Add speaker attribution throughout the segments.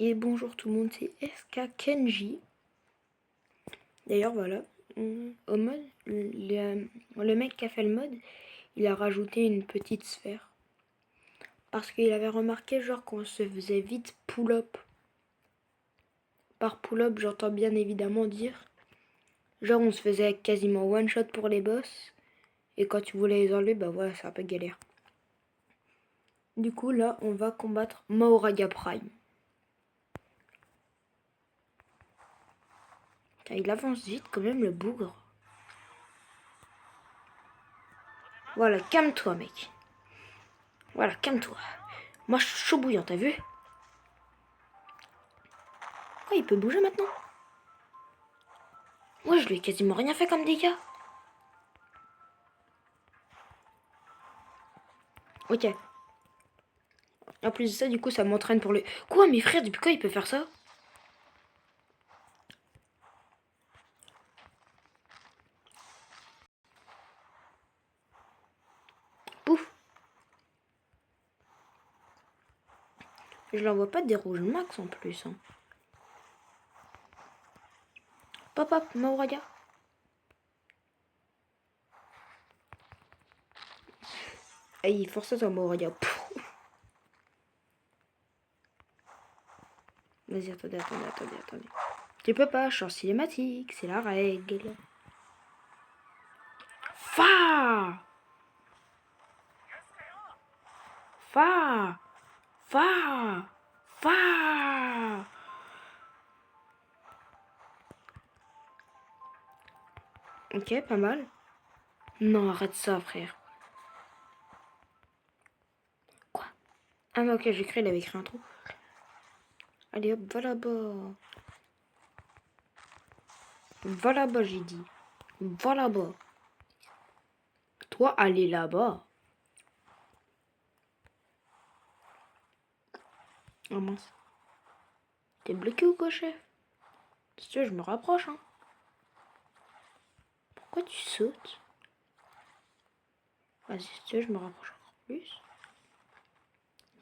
Speaker 1: Et bonjour tout le monde, c'est SK Kenji. D'ailleurs voilà, au mode, le mec qui a fait le mode, il a rajouté une petite sphère. Parce qu'il avait remarqué genre qu'on se faisait vite pull-up. Par pull-up j'entends bien évidemment dire, genre on se faisait quasiment one shot pour les boss. Et quand tu voulais les enlever, bah voilà, c'est un peu galère. Du coup là, on va combattre Mahoraga Prime. Il avance vite quand même le bougre. Voilà, calme-toi mec. Voilà, calme-toi. Moi je suis chaud bouillant, t'as vu? Oh, il peut bouger maintenant. Ouais, je lui ai quasiment rien fait comme dégâts. Ok. En plus de ça, du coup, ça m'entraîne pour le... Quoi, mes frères, depuis quand il peut faire ça? Pouf. Je l'envoie pas des rouges max en plus. Hein. Pop, pop, Mauraga. Aïe, force toi, Mauraga. Vas-y, attendez. Tu peux pas, chance cinématique, c'est la règle. Fa Fa Fa Fa Ok, pas mal. Non, arrête ça, frère. Quoi? Ah non, ok, j'ai cru, il avait écrit un trou. Allez hop, va là-bas. Va là-bas, j'ai dit. Va là-bas. Toi, allez là-bas. Oh mince. T'es bloqué ou quoi, chef? Si tu veux, je me rapproche, hein. Pourquoi tu sautes? Vas-y, si tu veux, je me rapproche encore plus.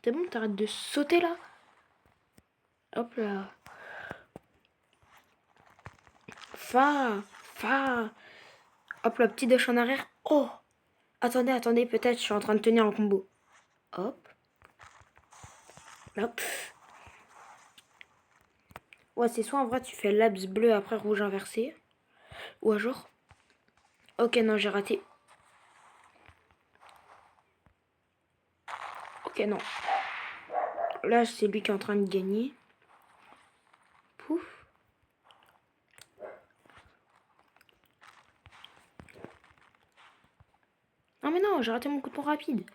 Speaker 1: C'est bon, t'arrêtes de sauter, là? Hop là. Fa. Hop là, petit dash en arrière. Oh! Attendez, peut-être, je suis en train de tenir en combo. Hop. Hop. Ouais, c'est soit en vrai, tu fais labs bleu après rouge inversé. Ou à jour. Ok, non, j'ai raté. Ok, non. Là, c'est lui qui est en train de gagner. Pouf. Non, mais non, j'ai raté mon coup de poing rapide.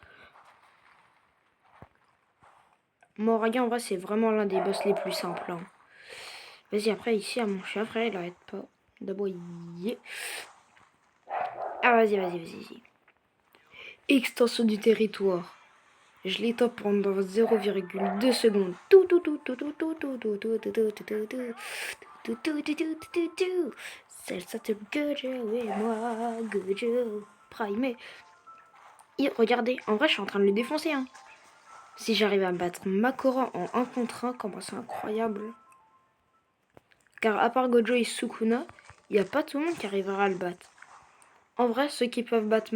Speaker 1: Moraga, en vrai, c'est vraiment l'un des boss les plus simples. Hein. Vas-y, après, ici, à mon chien, frère, il arrête pas d'aboyer. Ah, vas-y. Extension du territoire. Je l'étends pendant 0,2 secondes. C'est ça, c'est Gojo et moi, Gojo primé. Et regardez, en vrai, je suis en train de le défoncer. Hein. Si j'arrive à battre Makora en 1 contre 1, comment c'est incroyable. Car à part Gojo et Sukuna, il n'y a pas tout le monde qui arrivera à le battre. En vrai, ceux qui peuvent battre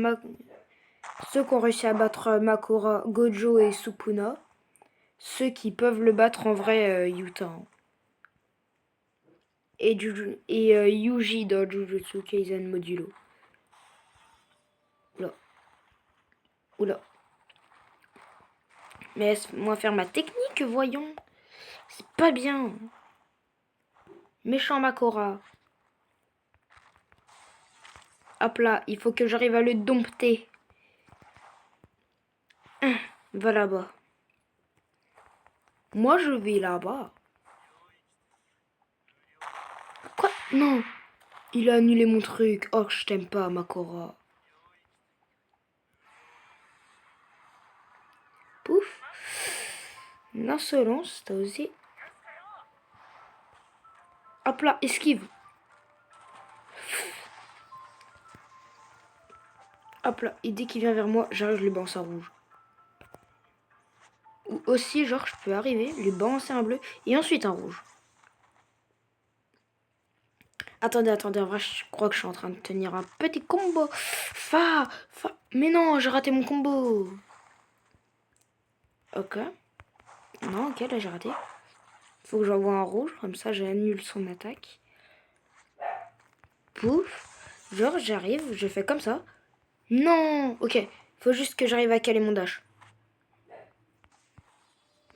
Speaker 1: ceux qui ont réussi à battre Makora, Gojo et Sukuna, ceux qui peuvent le battre en vrai, Yuta. Hein. Et Yuji dans Jujutsu Kaisen Modulo. Oula. Oula. Mais laisse-moi faire ma technique, voyons. C'est pas bien. Méchant Makora. Hop là, il faut que j'arrive à le dompter. Va là-bas. Moi, je vais là-bas. Quoi? Non. Il a annulé mon truc. Oh, je t'aime pas, Makora. Pouf. L'insolence, t'as osé. Hop là, esquive. Hop là, et dès qu'il vient vers moi, j'arrive, je le balance en rouge. Ou aussi, genre, je peux arriver, lui balancer un bleu et ensuite un rouge. Attendez, en vrai, je crois que je suis en train de tenir un petit combo. Mais non, j'ai raté mon combo. Ok. Non, ok, là j'ai raté. Faut que j'envoie un rouge, comme ça j'annule son attaque. Pouf. Genre, j'arrive, je fais comme ça. Non, ok. Faut juste que j'arrive à caler mon dash.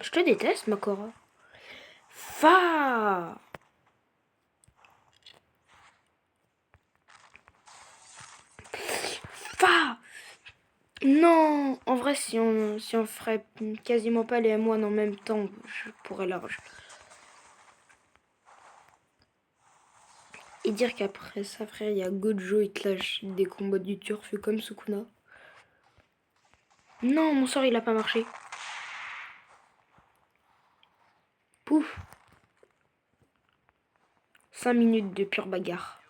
Speaker 1: Je te déteste, Makora. Fa. Fa. Non. En vrai, si on ferait quasiment pas les M1 en même temps, je pourrais large. Et dire qu'après ça, frère, il y a Gojo, il te lâche des combats du turf comme Sukuna. Non, mon sort, il a pas marché. Pouf. 5 minutes de pure bagarre.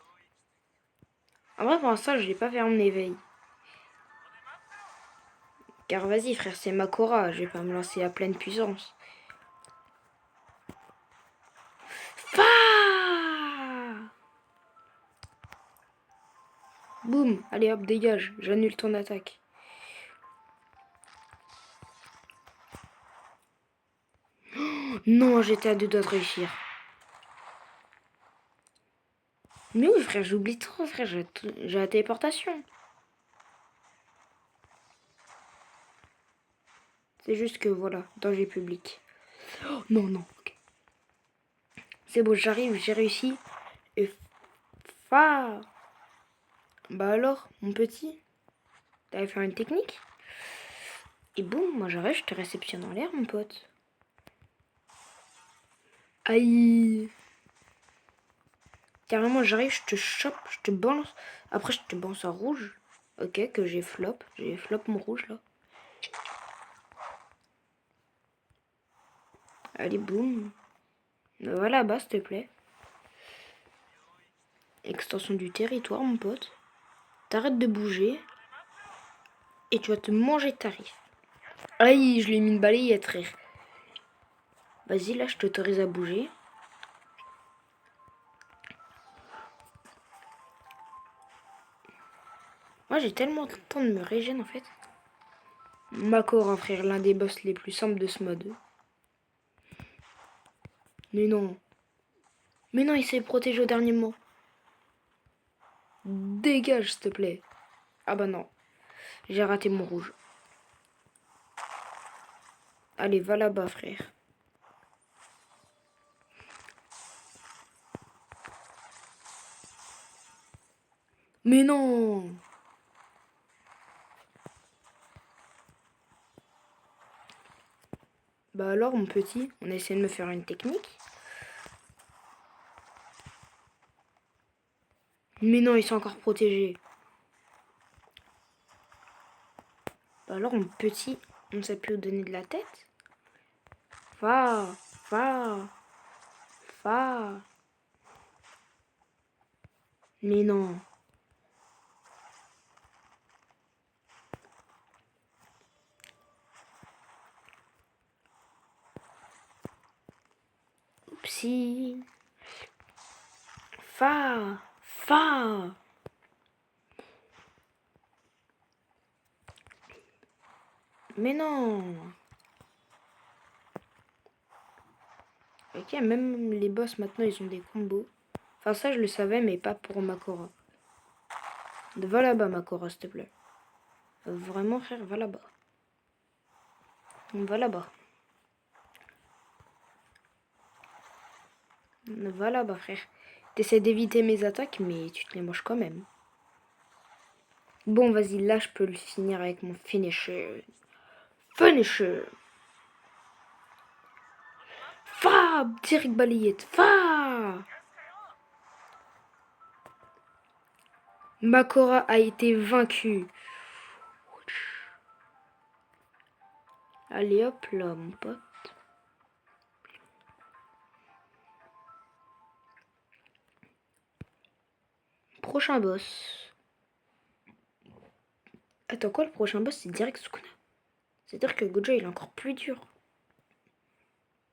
Speaker 1: En vrai, pour l'instant, je vais pas faire mon éveil. Car vas-y, frère, c'est Makora. Je vais pas me lancer à pleine puissance. Boum. Allez, hop, dégage. J'annule ton attaque. Non, j'étais à deux doigts de réussir. Mais oui, frère, j'oublie trop, frère. J'ai la téléportation. C'est juste que, voilà, danger public. Oh, non, non. Okay. C'est bon, j'arrive, j'ai réussi. Et fa. Bah alors, mon petit, t'avais fait une technique? Et boum, moi j'arrive, je te réceptionne en l'air, mon pote. Aïe. Carrément, j'arrive, je te chope, je te balance. Après, je te balance un rouge. Ok, que j'ai flop. J'ai flop mon rouge, là. Allez, boum. Va là-bas, s'il te plaît. Extension du territoire, mon pote. T'arrêtes de bouger. Et tu vas te manger ta tarif. Aïe, je lui ai mis une balayette, frère. Vas-y, là, je t'autorise à bouger. Moi, j'ai tellement de temps de me régénérer, en fait. Makora, frère, l'un des boss les plus simples de ce mode. Mais non. Mais non, il s'est protégé au dernier moment. Dégage, s'il te plaît. Ah bah non. J'ai raté mon rouge. Allez, va là-bas, frère. Mais non. Bah alors, mon petit, on essaie de me faire une technique. Mais non, ils sont encore protégés. Bah alors, mon petit, on ne sait plus où donner de la tête. Va, va, va. Mais non. Oupsie. Fa, fa. Mais non. Ok, même les boss maintenant, ils ont des combos. Enfin, ça, je le savais, mais pas pour Makora. Va là-bas, Makora, s'il te plaît. Vraiment, frère, va là-bas. Va là-bas. Va là-bas, frère. T'essaies d'éviter mes attaques, mais tu te les manges quand même. Bon, vas-y, là, je peux le finir avec mon finisher. Finisher. Fa. Direct balayette. Fa. Makora a été vaincu. Allez, hop là, mon pote. Prochain boss. Attends, quoi, le prochain boss, c'est direct Sukuna. C'est-à-dire que Gojo, il est encore plus dur.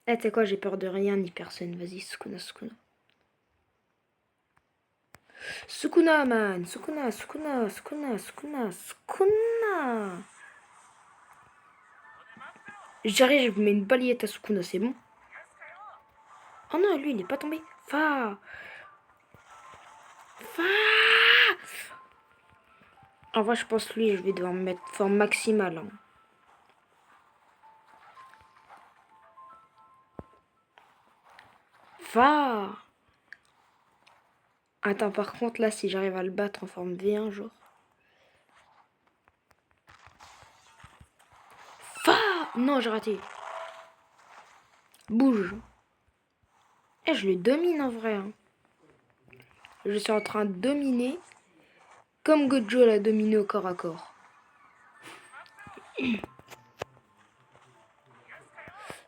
Speaker 1: Eh, tu sais quoi, j'ai peur de rien ni personne. Vas-y, Sukuna, Sukuna. Sukuna, man. Sukuna, Sukuna, Sukuna, Sukuna, Sukuna. J'arrive, je mets une balayette à Sukuna, c'est bon. Oh non, lui, il est pas tombé. Fa. Fa. En vrai, je pense lui, je vais devoir me mettre forme maximale. Hein. Fa. Attends, par contre, là, si j'arrive à le battre en forme V1, genre. Fa. Non, j'ai raté. Bouge. Eh, je le domine en vrai. Hein. Je suis en train de dominer. Comme Gojo l'a dominé au corps à corps.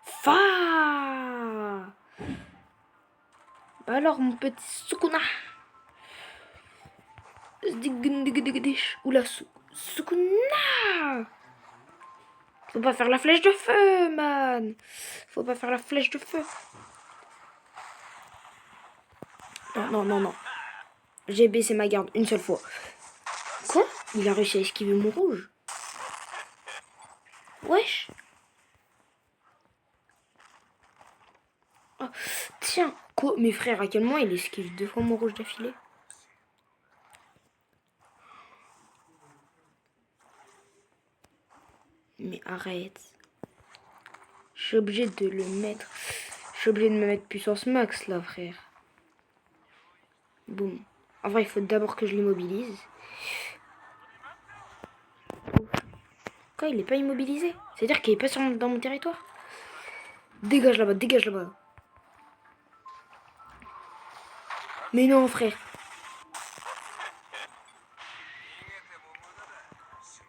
Speaker 1: Fa. Bah alors, mon petit Sukuna. Oula, Sukuna. Faut pas faire la flèche de feu, man. Faut pas faire la flèche de feu. Non, non, non, non. J'ai baissé ma garde une seule fois. Quoi? Il a réussi à esquiver mon rouge. Wesh. Oh, tiens. Quoi? Mes frères, à quel moment il esquive 2 fois mon rouge d'affilée? Mais arrête. Je suis obligé de le mettre. Je suis obligé de me mettre puissance max là, frère. Boum. En vrai, il faut d'abord que je l'immobilise. Quoi, il est pas immobilisé? C'est-à-dire qu'il est pas dans mon territoire? Dégage là-bas, dégage là-bas. Mais non, frère.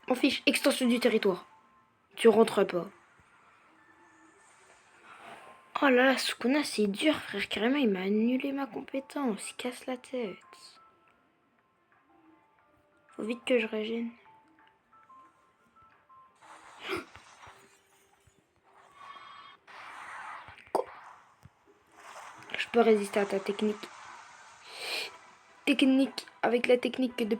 Speaker 1: On fiche, extension du territoire. Tu rentres pas. Oh là là, Sukuna, c'est dur, frère. Carrément, il m'a annulé ma compétence. Il casse la tête. Faut vite que je régène. Quoi? Je peux résister à ta technique. Technique, avec la technique de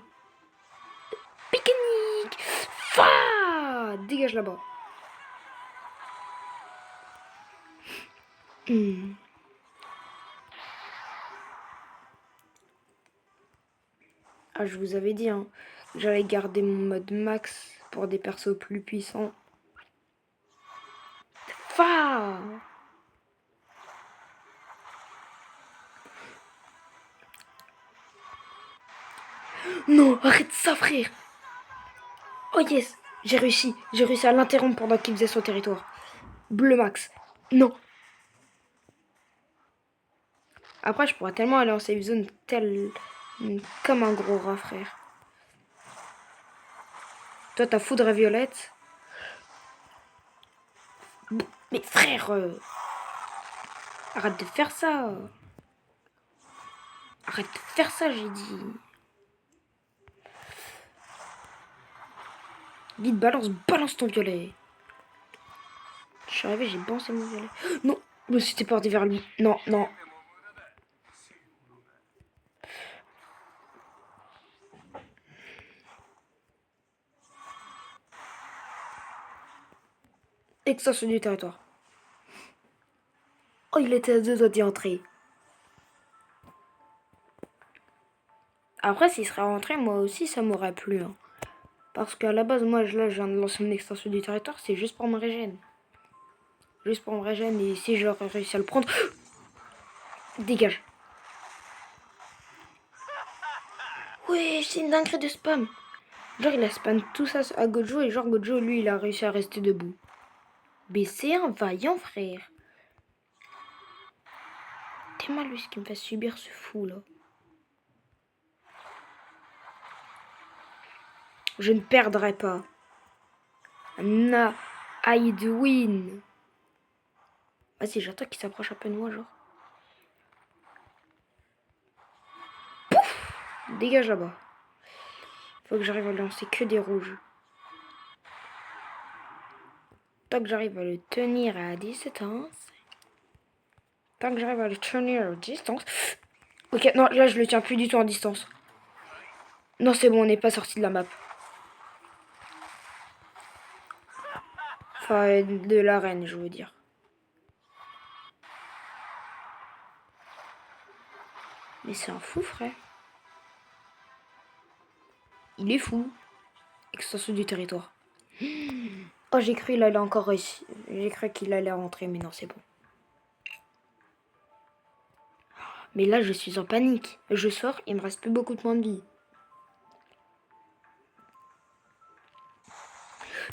Speaker 1: pique-nique. Fa! Dégage là-bas. Ah, je vous avais dit, hein, j'allais garder mon mode max pour des persos plus puissants. Fa! Non, arrête ça, frère. Oh yes, j'ai réussi à l'interrompre pendant qu'il faisait son territoire. Bleu max. Non. Après, je pourrais tellement aller en safe zone comme un gros rat, frère. Toi, t'as foudre violette. Mais frère, arrête de faire ça. Arrête de faire ça, j'ai dit. Vite, balance ton violet. Je suis arrivé, j'ai balancé mon violet. Non, je me suis téléporté vers lui. Non, non. Extension du territoire. Oh, il était à 2 doigts d'y entrer. Après, s'il serait rentré, moi aussi, ça m'aurait plu. Hein. Parce qu'à la base, moi, là, je viens de lancer une extension du territoire, c'est juste pour me régène. Juste pour me régène, et si j'aurais réussi à le prendre... Dégage. Ouais, c'est une dinguerie de spam. Genre, il a spam tout ça à Gojo, et genre, Gojo, lui, il a réussi à rester debout. Mais c'est un vaillant, frère. T'es mal, lui, ce qui me fait subir ce fou, là. Je ne perdrai pas. Na, I win. Vas-y, j'attends qu'il s'approche un peu de moi, genre. Pouf! Dégage là-bas. Faut que j'arrive à lancer que des rouges. Tant que j'arrive à le tenir à distance. Tant que j'arrive à le tenir à distance. Ok, non, là, je le tiens plus du tout en distance. Non, c'est bon, on n'est pas sorti de la map. Enfin, de l'arène, je veux dire. Mais c'est un fou, frère. Il est fou. Extension du territoire. Oh, j'ai cru qu'il allait encore réussir. J'ai cru qu'il allait rentrer, mais non, c'est bon. Mais là, je suis en panique. Je sors, il me reste plus beaucoup de points de vie.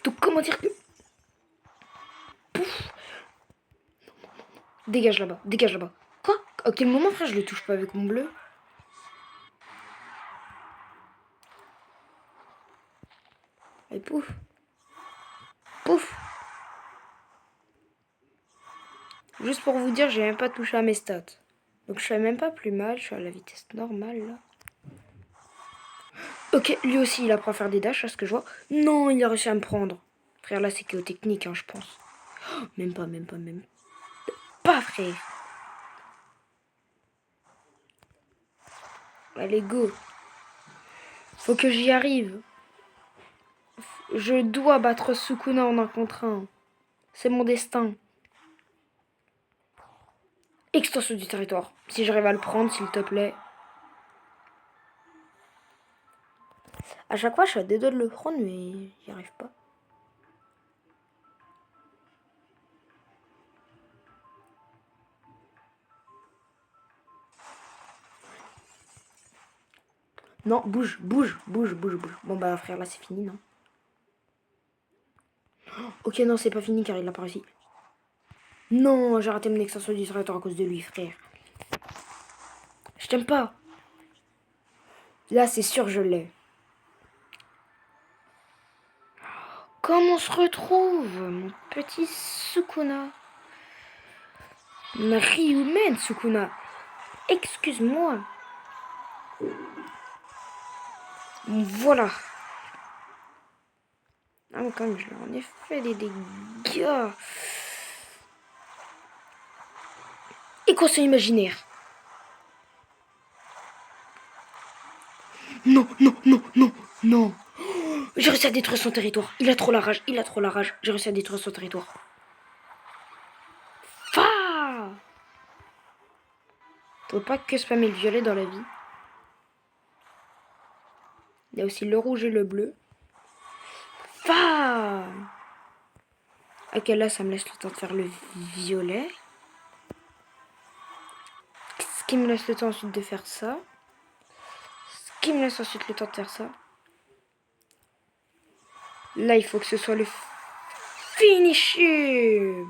Speaker 1: Donc, comment dire que... Pouf. Dégage là-bas, dégage là-bas. Quoi? À quel moment, frère, je le touche pas avec mon bleu? Et pouf. Pouf. Juste pour vous dire, j'ai même pas touché à mes stats. Donc je suis même pas plus mal, je suis à la vitesse normale là. Ok, lui aussi il apprend à faire des dashs, à ce que je vois. Non, il a réussi à me prendre. Frère, là c'est que technique, hein, je pense. Oh, même pas, même pas, même pas, frère. Allez, go. Faut que j'y arrive. Je dois battre Sukuna en un contre un. C'est mon destin. Extension du territoire. Si j'arrive à le prendre, s'il te plaît. À chaque fois, je suis à deux doigts de le prendre, mais j'y arrive pas. Non, bouge, bouge, bouge, bouge, bouge. Bon bah frère, là c'est fini, non? Ok, non, c'est pas fini car il a pas réussi. Non, j'ai raté mon extension du territoire à cause de lui, frère. Je t'aime pas. Là, c'est sûr, je l'ai. Comment on se retrouve, mon petit Sukuna? Ma Ryumen, Sukuna. Excuse-moi. Voilà. Ah, mais quand même, je leur en ai fait des dégâts. Équation imaginaire. Non, non, non, non, non. J'ai réussi à détruire son territoire. Il a trop la rage, il a trop la rage. J'ai réussi à détruire son territoire. Fa. Faut pas que spammer le violet dans la vie. Il y a aussi le rouge et le bleu. Fa. Ok, là, ça me laisse le temps de faire le violet. Ce qui me laisse le temps ensuite de faire ça. Ce qui me laisse ensuite le temps de faire ça. Là, il faut que ce soit le finisher.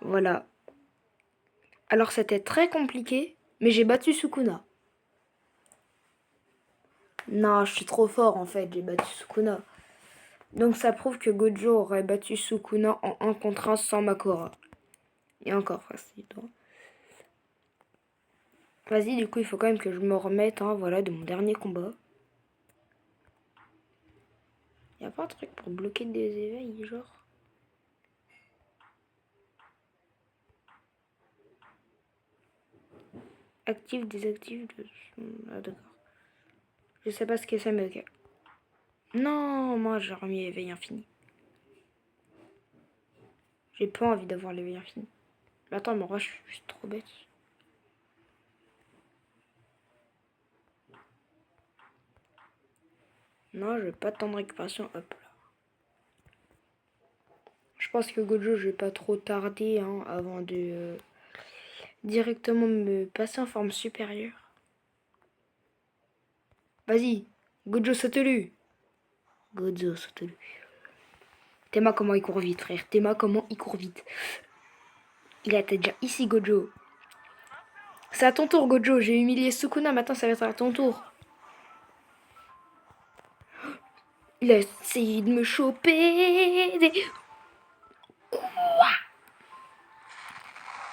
Speaker 1: Voilà. Alors, c'était très compliqué, mais j'ai battu Sukuna. Non, je suis trop fort en fait, j'ai battu Sukuna. Donc ça prouve que Gojo aurait battu Sukuna en 1 contre 1 sans Makora. Et encore facile. Vas-y, du coup, il faut quand même que je me remette, hein, voilà, de mon dernier combat. Y a pas un truc pour bloquer des éveils, genre? Active, désactive. Ah, d'accord. Je sais pas ce que c'est, mais ok. Non, moi j'ai remis éveil infini. J'ai pas envie d'avoir l'éveil infini. Mais attends, mais moi je suis juste trop bête. Non, je vais pas de temps de récupération. Hop là. Je pense que Gojo, je vais pas trop tarder hein, avant de directement me passer en forme supérieure. Vas-y, Gojo saute-lui. Gojo saute-lui. Théma comment il court vite, frère. Théma comment il court vite. Il était déjà ici, Gojo. C'est à ton tour, Gojo. J'ai humilié Sukuna, maintenant ça va être à ton tour. Il a essayé de me choper. Quoi?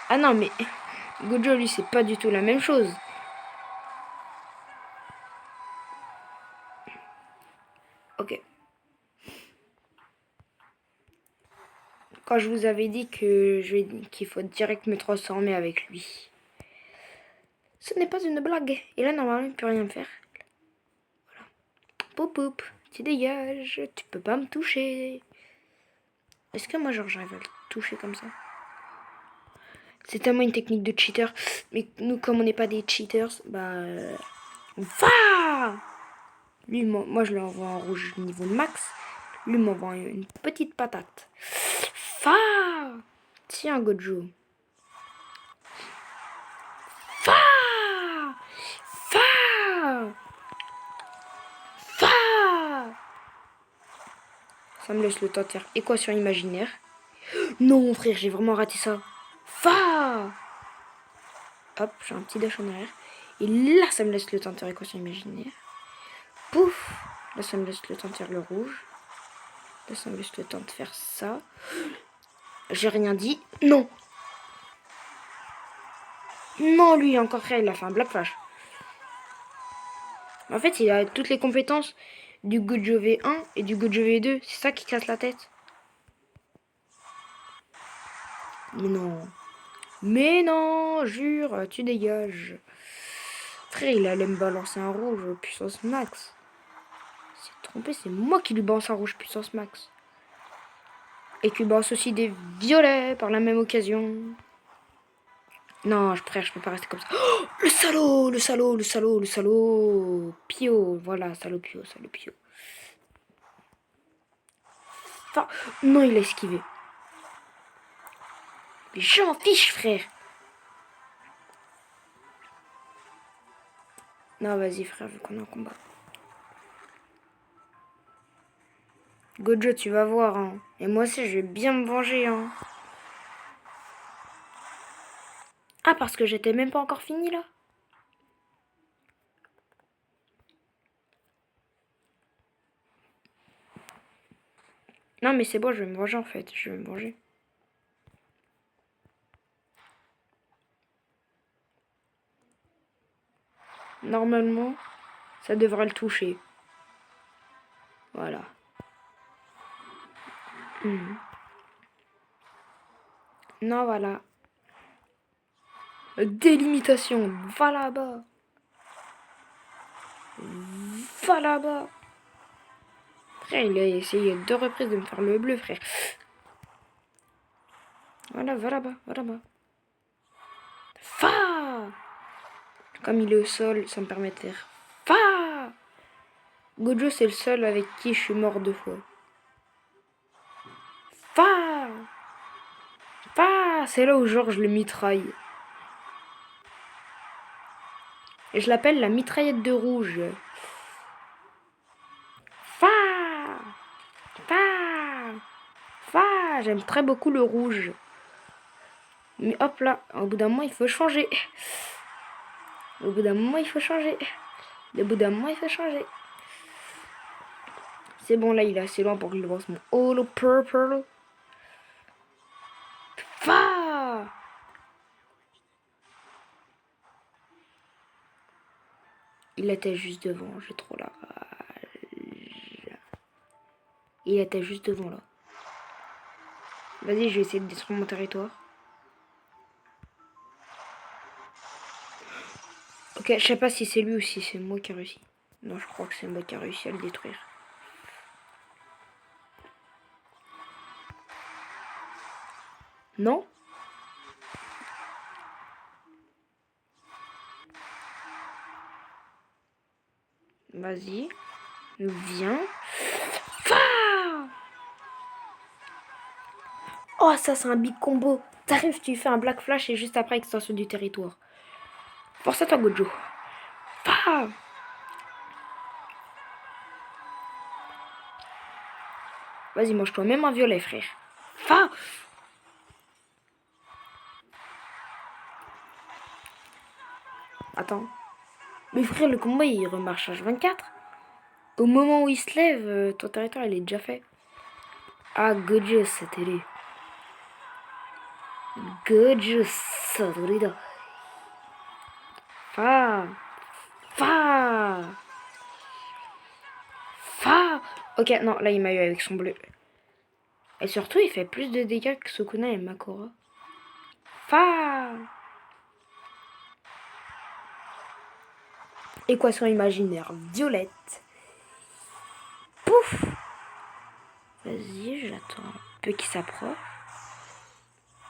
Speaker 1: Ah non, mais Gojo, lui, c'est pas du tout la même chose. Ok. Quand je vous avais dit que qu'il faut direct me transformer avec lui. Ce n'est pas une blague. Et là, normalement, il ne peut rien faire. Voilà. Poup poup, tu dégages. Tu peux pas me toucher. Est-ce que moi, genre, j'arrive à le toucher comme ça? C'est tellement une technique de cheater. Mais nous, comme on n'est pas des cheaters, bah... va. Lui, moi, je l'envoie en rouge niveau max. Lui m'envoie une petite patate. Fa. Tiens, Gojo. Fa. Fa. Fa. Ça me laisse le temps de faire équation imaginaire. Non, frère, j'ai vraiment raté ça. Fa. Hop, j'ai un petit dash en arrière. Et là, ça me laisse le temps de faire équation imaginaire. Pouf. Là, ça me laisse le temps de faire le rouge. Là, ça me laisse le temps de faire ça. J'ai rien dit. Non. Non, lui, encore frère, il a fait un Black Flash. En fait, il a toutes les compétences du Gojo V1 et du Gojo V2. C'est ça qui casse la tête. Mais non. Mais non, jure, tu dégages. Frère, il allait me balancer un rouge puissance max. Il s'est trompé, c'est moi qui lui balance un rouge puissance max. Et qui balance aussi des violets par la même occasion. Non, frère, je peux pas rester comme ça. Oh, le salaud, le salaud, le salaud, le salaud. Pio, voilà, salaud pio, salaud pio. Enfin, non, il a esquivé. Mais je m'en fiche, frère. Non, vas-y, frère, vu qu'on est en combat. Gojo, tu vas voir, hein. Et moi aussi, je vais bien me venger, hein. Ah, parce que j'étais même pas encore fini, là. Non, mais c'est bon, je vais me venger, en fait. Je vais me venger. Normalement, ça devrait le toucher. Voilà. Non, voilà. Délimitation. Va là-bas. Va là-bas. Frère, il a essayé 2 reprises de me faire le bleu, frère. Voilà, va là-bas, va là-bas. Fa. Comme il est au sol, ça me permet de faire Fa. Gojo, c'est le seul avec qui je suis mort 2 fois. Fa. Fa. C'est là où genre je le mitraille. Et je l'appelle la mitraillette de rouge. Fa. Fa. Fa. J'aime très beaucoup le rouge. Mais hop là, au bout d'un moment, il faut changer. Au bout d'un moment, il faut changer. Au bout d'un moment, il faut changer. C'est bon, là, il est assez loin pour que je le lance mon holo purple. Fa. Il était juste devant, j'ai trop la rage. Il était juste devant là. Vas-y, je vais essayer de détruire mon territoire. Ok, je sais pas si c'est lui ou si c'est moi qui a réussi. Non, je crois que c'est moi qui a réussi à le détruire. Non? Vas-y. Viens. Oh, ça, c'est un big combo. T'arrives, tu fais un Black Flash et juste après, extension du territoire. Force à toi, Gojo. Fa. Vas-y, mange-toi même un violet, frère. Fa. Attends. Mais frère, le combat, il remarche H24. Au moment où il se lève, ton territoire, il est déjà fait. Ah, Gojo, c'était lui. Gojo, c'était Fa. Fa. Fa. Ok, non, là, il m'a eu avec son bleu. Et surtout, il fait plus de dégâts que Sukuna et Makora. Fa Équation imaginaire violette. Pouf. Vas-y, je l'attends un peu qu'il s'approche.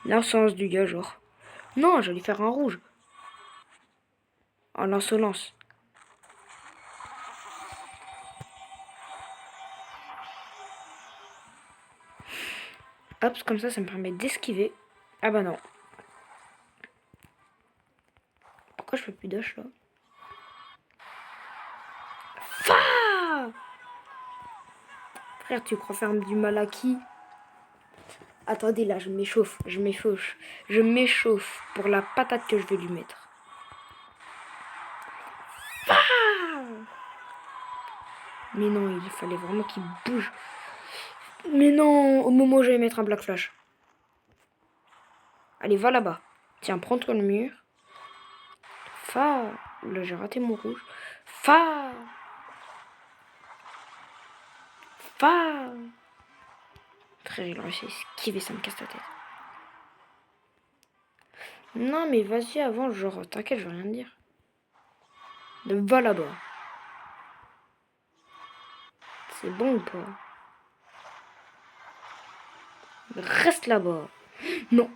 Speaker 1: L'insolence du gars, genre. Non, j'allais faire un rouge. En insolence. Hop, comme ça me permet d'esquiver. Ah bah non. Pourquoi je fais plus dash là? Fa Frère, tu crois faire du mal à qui? Attendez, là, je m'échauffe. Je m'échauffe pour la patate que je vais lui mettre. Ah mais non, il fallait vraiment qu'il bouge. Mais non, au moment où j'allais mettre un Black Flash. Allez, va là-bas. Tiens, prends-toi le mur. Fa. Là, j'ai raté mon rouge. Fa. Fa. Frère, il a réussi à esquiver, ça me casse la tête. Non, mais vas-y, avant, genre, t'inquiète, je vais rien te dire. Va là-bas. C'est bon ou pas? Reste là-bas. Non.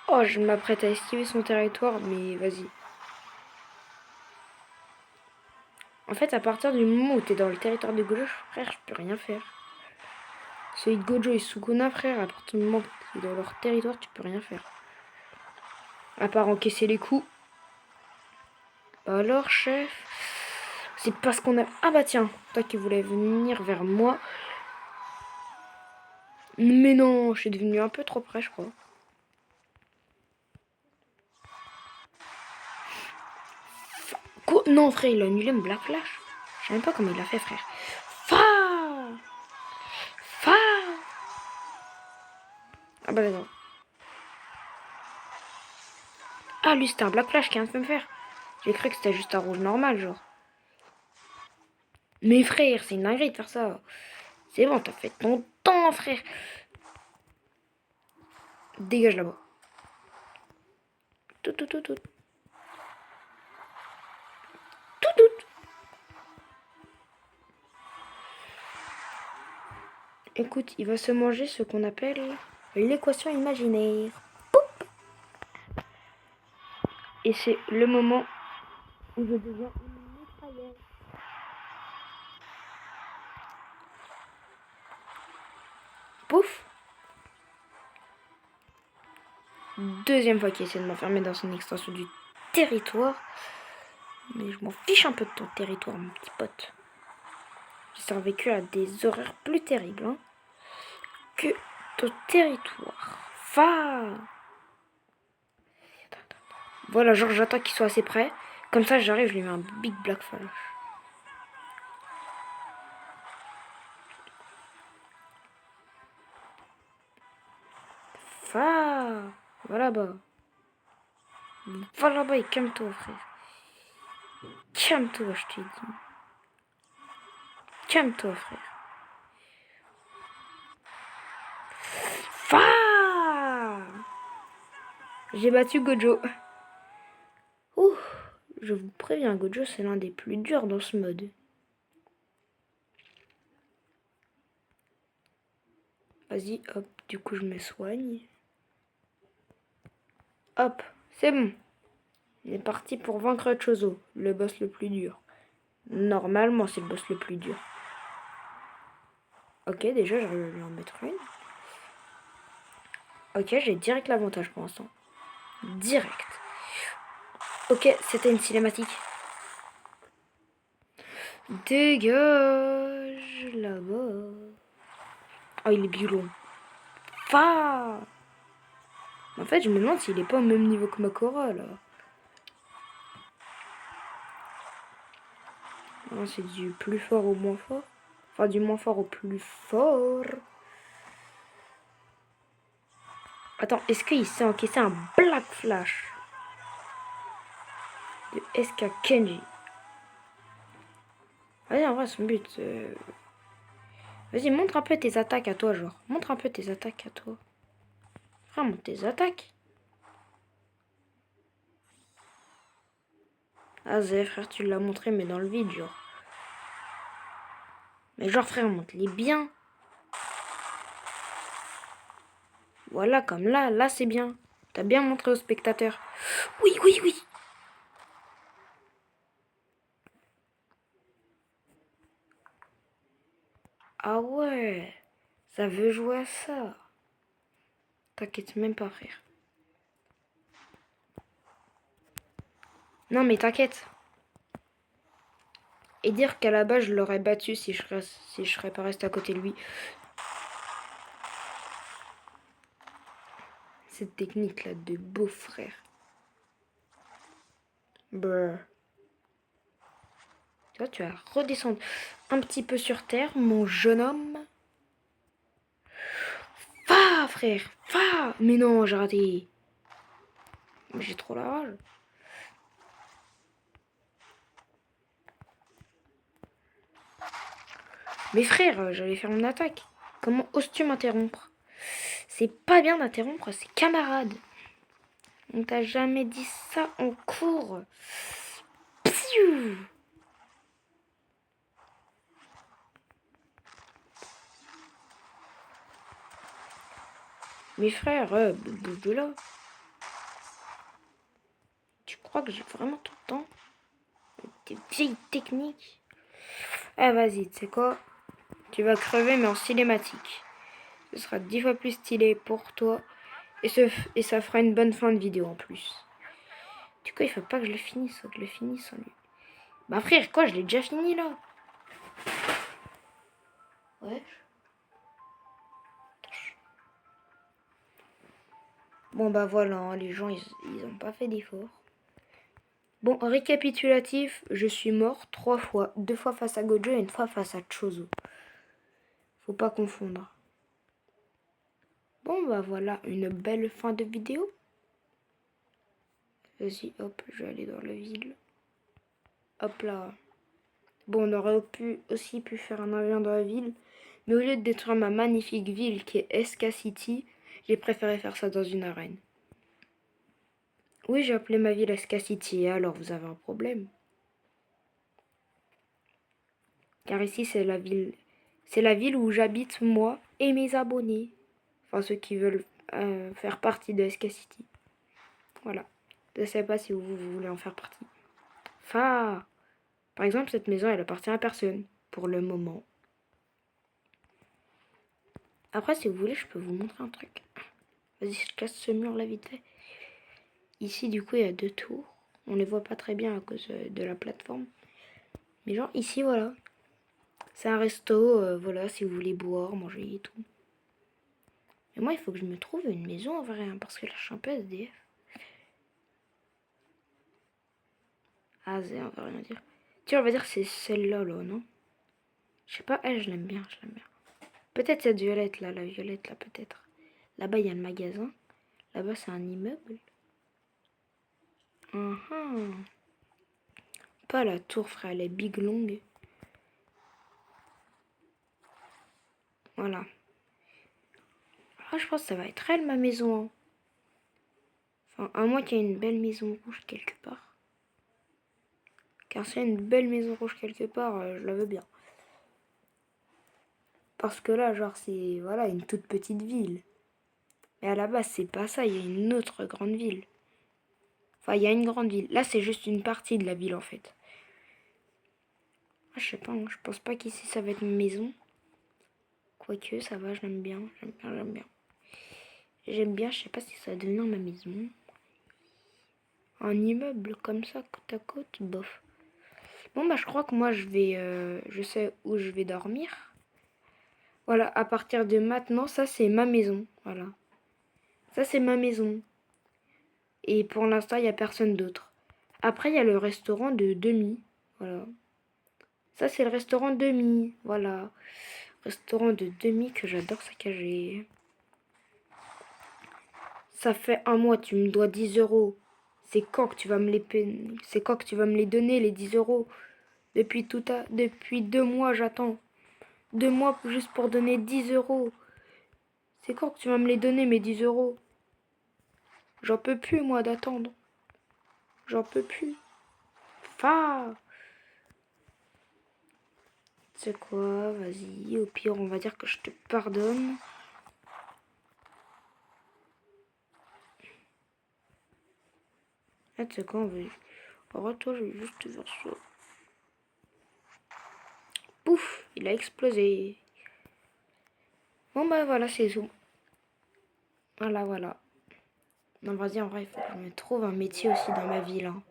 Speaker 1: Oh, je m'apprête à esquiver son territoire, mais vas-y. En fait, à partir du moment où t'es dans le territoire de Gojo, frère, je peux rien faire. Celui de Gojo et Sukuna, frère, à partir du moment où t'es dans leur territoire, tu peux rien faire. À part encaisser les coups. Alors, chef, c'est parce qu'on a... Ah bah tiens, toi qui voulais venir vers moi. Mais non, je suis devenu un peu trop près, je crois. Quoi? Non, frère, il a annulé mon Black Flash. Je sais même pas comment il a fait, frère. Fa Fa Ah bah d'accord. Ah, lui, c'était un Black Flash qui vient de me faire. J'ai cru que c'était juste un rouge normal, genre. Mais frère, c'est une dinguerie de faire ça. C'est bon, t'as fait ton temps, frère. Dégage là-bas. Tout, tout, tout, tout. Tout, tout. Écoute, il va se manger ce qu'on appelle l'équation imaginaire. Poup. Et c'est le moment où je deviens une mitrailleuse. Pouf. Deuxième fois qu'il essaie de m'enfermer dans son extension du territoire. Mais je m'en fiche un peu de ton territoire, mon petit pote. J'ai survécu à des horreurs plus terribles hein, que ton territoire. Fa. Voilà, genre j'attends qu'il soit assez près. Comme ça, j'arrive, je lui mets un big black flash. Fa. Va là-bas. Va là-bas et calme-toi, frère. Calme-toi, je t'ai dit. Calme-toi, frère. Fa. J'ai battu Gojo. Ouh, je vous préviens, Gojo, c'est l'un des plus durs dans ce mode. Vas-y, hop, du coup je me soigne. Hop, c'est bon. On est parti pour vaincre Chozo, le boss le plus dur. Normalement, c'est le boss le plus dur. Ok, déjà, j'arrive à lui en mettre une. Ok, j'ai direct l'avantage pour l'instant. Direct. Ok, c'était une cinématique. Dégage là-bas. Oh, il est violent. Fa. En fait, je me demande s'il est pas au même niveau que Makora, là. C'est du plus fort au moins fort. Enfin, du moins fort au plus fort. Attends, est-ce qu'il s'est encaissé un Black Flash de SK Kenji? Allez, en vrai, son but... Vas-y, montre un peu tes attaques à toi, genre. Montre un peu tes attaques à toi. Frère, montre tes attaques. Ah, Zé, frère, tu l'as montré, mais dans le vide, genre. Mais genre, frère, montre-les bien. Voilà, comme là. Là, c'est bien. T'as bien montré aux spectateurs. Oui, oui, oui. Ah ouais. Ça veut jouer à ça. T'inquiète même pas, frère. Non, mais t'inquiète. Et dire qu'à la base, je l'aurais battu si je serais pas resté à côté de lui. Cette technique-là de beau-frère. Brr. Tu vois, tu vas redescendre un petit peu sur terre, mon jeune homme. Va, frère, va. Mais non, j'ai raté. J'ai trop la rage. Mais frère, j'allais faire mon attaque. Comment oses-tu m'interrompre? C'est pas bien d'interrompre ses camarades. On t'a jamais dit ça en cours. Pfiou. Mes frères, bouge de là. Tu crois que j'ai vraiment tout le temps? Tes vieilles techniques. Ah vas-y, tu sais quoi? Tu vas crever mais en cinématique. Ce sera 10 fois plus stylé pour toi. Et ça fera une bonne fin de vidéo en plus. Du coup, il faut pas que je le finisse, faut que je le finisse en lui. Bah frère, quoi, je l'ai déjà fini là. Ouais. Bon bah voilà, hein, les gens ils ont pas fait d'effort. Bon, récapitulatif, je suis mort 3 fois. 2 fois face à Gojo et 1 fois face à Chozo. Faut pas confondre. Bon bah voilà, une belle fin de vidéo. Vas-y, hop, je vais aller dans la ville. Hop là. Bon, on aurait aussi pu faire un avion dans la ville. Mais au lieu de détruire ma magnifique ville qui est SK City, j'ai préféré faire ça dans une arène. Oui, j'ai appelé ma ville SK City, alors vous avez un problème. Car ici, c'est la ville où j'habite, moi, et mes abonnés. Enfin, ceux qui veulent faire partie de SK City. Voilà. Je ne sais pas si vous voulez en faire partie. Enfin, par exemple, cette maison, elle appartient à personne, pour le moment. Après, si vous voulez, je peux vous montrer un truc. Vas-y, je casse ce mur là vite fait. Ici, du coup, il y a 2 tours. On les voit pas très bien à cause de la plateforme. Mais genre, ici, voilà. C'est un resto, voilà, si vous voulez boire, manger et tout. Mais moi, il faut que je me trouve une maison en vrai, hein, parce que là, je suis un peu SDF. Ah, Zé, on va rien dire. Tiens, on va dire que c'est celle-là, là, non? Je sais pas, elle, je l'aime bien, je l'aime bien. Peut-être cette violette, là, la violette, là, peut-être. Là-bas, il y a le magasin. Là-bas, c'est un immeuble. Pas la tour, frère, elle est big longue. Voilà. Ah, je pense que ça va être elle, ma maison. Hein. Enfin, à moins qu'il y ait une belle maison rouge quelque part. Car s'il y a une belle maison rouge quelque part, je la veux bien. Parce que là, genre, c'est voilà, une toute petite ville. Mais à la base, c'est pas ça, il y a une autre grande ville. Enfin, il y a une grande ville. Là, c'est juste une partie de la ville, en fait. Ah, je sais pas, hein, je pense pas qu'ici, ça va être une maison. Quoique, ça va, je l'aime bien, j'aime bien, j'aime bien. J'aime bien, je sais pas si ça va devenir ma maison. Un immeuble comme ça, côte à côte, bof. Bon, bah, je crois que moi, je sais où je vais dormir. Voilà, à partir de maintenant, ça, c'est ma maison. Voilà. Ça, c'est ma maison. Et pour l'instant, il n'y a personne d'autre. Après, il y a le restaurant de Demi. Voilà. Ça, c'est le restaurant Demi. Voilà. Restaurant de Demi que j'adore saccager. Ça fait 1 mois, tu me dois 10 euros. C'est quand que tu vas me les C'est quand que tu vas me les donner, les 10 euros? Depuis 2 mois, j'attends. 2 mois juste pour donner 10 euros. C'est quand que tu vas me les donner, mes 10 euros? J'en peux plus, moi, d'attendre. J'en peux plus. Fa. C'est quoi? Vas-y, au pire, on va dire que je te pardonne. Ah, tu sais quoi, on va... Arrête-toi, je vais juste te faire ça. Pouf, il a explosé. Bon, bah voilà, c'est tout. Voilà, voilà. Non, vas-y, en vrai, il faut que je me trouve un métier aussi dans ma ville. Hein.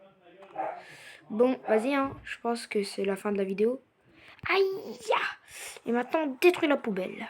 Speaker 1: Bon, vas-y, hein. Je pense que c'est la fin de la vidéo. Aïe! Et maintenant, détruis la poubelle.